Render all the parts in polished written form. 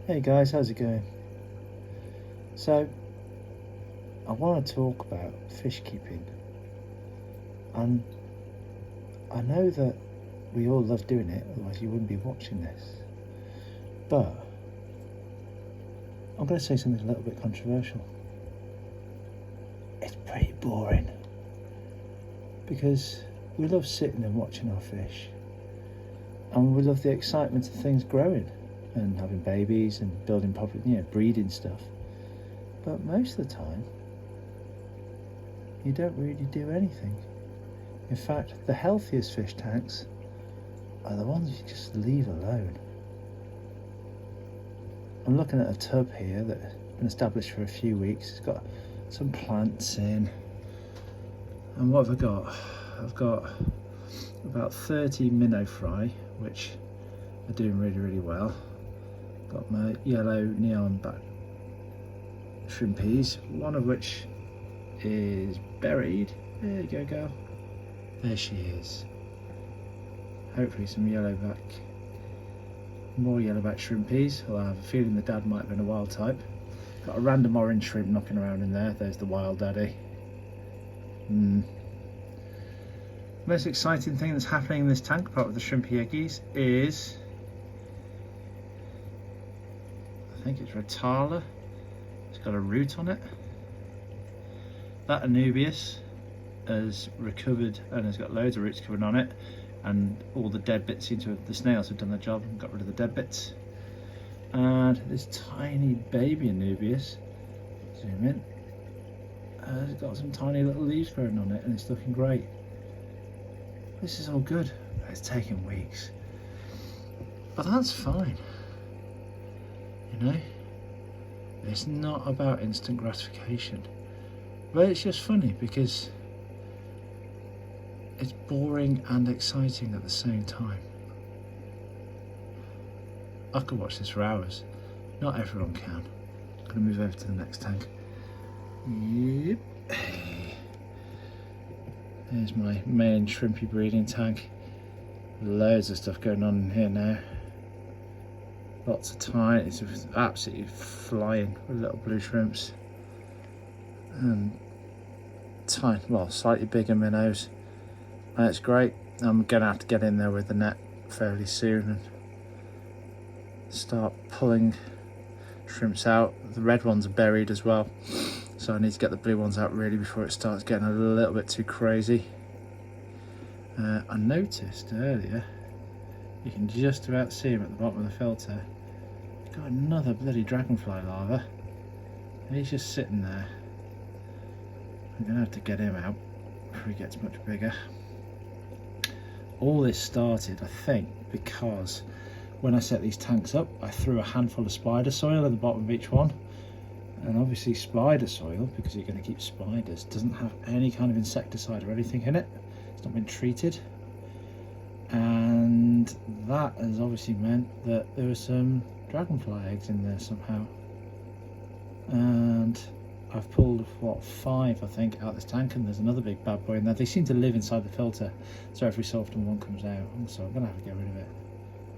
Hey guys, how's it going? So, I want to talk about fish keeping, and I know that we all love doing it, otherwise you wouldn't be watching this. But I'm going to say something a little bit controversial. It's pretty boring because we love sitting and watching our fish, and we love the excitement of things growing and having babies and building breeding stuff. But most of the time, you don't really do anything. In fact, the healthiest fish tanks are the ones you just leave alone. I'm looking at a tub here that's been established for a few weeks. It's got some plants in. And what have I got? I've got about 30 minnow fry, which are doing really, really well. Got my yellow neon back shrimpies, one of which is buried. There you go, girl. There she is. Hopefully some more yellowback shrimpies. Well, I have a feeling the dad might have been a wild type. Got a random orange shrimp knocking around in there. There's the wild daddy. Most exciting thing that's happening in this tank, apart with the shrimpy eggies, is I think it's Rotala. It's got a root on it. That Anubias has recovered and has got loads of roots coming on it, and all the dead bits the snails have done their job and got rid of the dead bits. And this tiny baby Anubias, zoom in, has got some tiny little leaves growing on it and it's looking great. This is all good, but it's taken weeks. But that's fine. You know? It's not about instant gratification. But it's just funny because it's boring and exciting at the same time. I could watch this for hours. Not everyone can. I'm gonna move over to the next tank. Yep. There's my main shrimpy breeding tank. Loads of stuff going on in here now. Lots of tiny, it's absolutely flying with little blue shrimps. And tiny, well, slightly bigger minnows. That's great. I'm gonna have to get in there with the net fairly soon and start pulling shrimps out. The red ones are buried as well, so I need to get the blue ones out really before it starts getting a little bit too crazy. I noticed earlier, you can just about see him at the bottom of the filter. He's got another bloody dragonfly larva, and he's just sitting there. I'm gonna have to get him out before he gets much bigger. All this started, I think, because when I set these tanks up, I threw a handful of spider soil at the bottom of each one. And obviously spider soil, because you're going to keep spiders, doesn't have any kind of insecticide or anything in it. It's not been treated. And that has obviously meant that there were some dragonfly eggs in there somehow. And I've pulled, what, 5 I think out of this tank, and there's another big bad boy in there. They seem to live inside the filter, so every so often one comes out, so I'm going to have to get rid of it.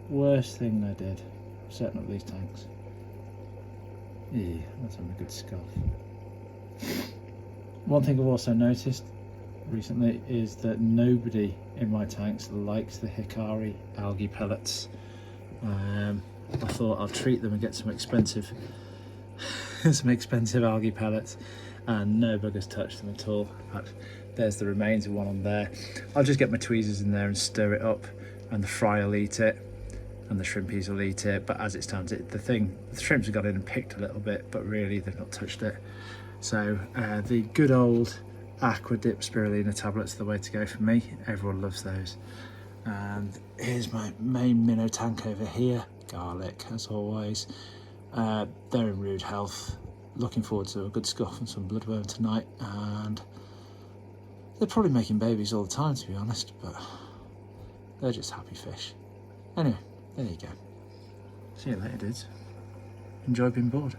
Worst thing I did, setting up these tanks. Yeah, that's having a good scuff. One thing I've also noticed recently is that nobody in my tanks likes the Hikari algae pellets. I thought I'll treat them and get some expensive algae pellets, and no buggers touched them at all. In fact, there's the remains of one on there. I'll just get my tweezers in there and stir it up, and the fry will eat it and the shrimpies will eat it. But as it stands, the shrimps have got in and picked a little bit, but really they've not touched it. So the good old aqua dip spirulina tablets are the way to go for me. Everyone loves those. And here's my main minnow tank over here. Garlic, as always. They're in rude health. Looking forward to a good scuff and some bloodworm tonight, and they're probably making babies all the time, to be honest, but they're just happy fish. Anyway, there you go. See you later, dudes. Enjoy being bored.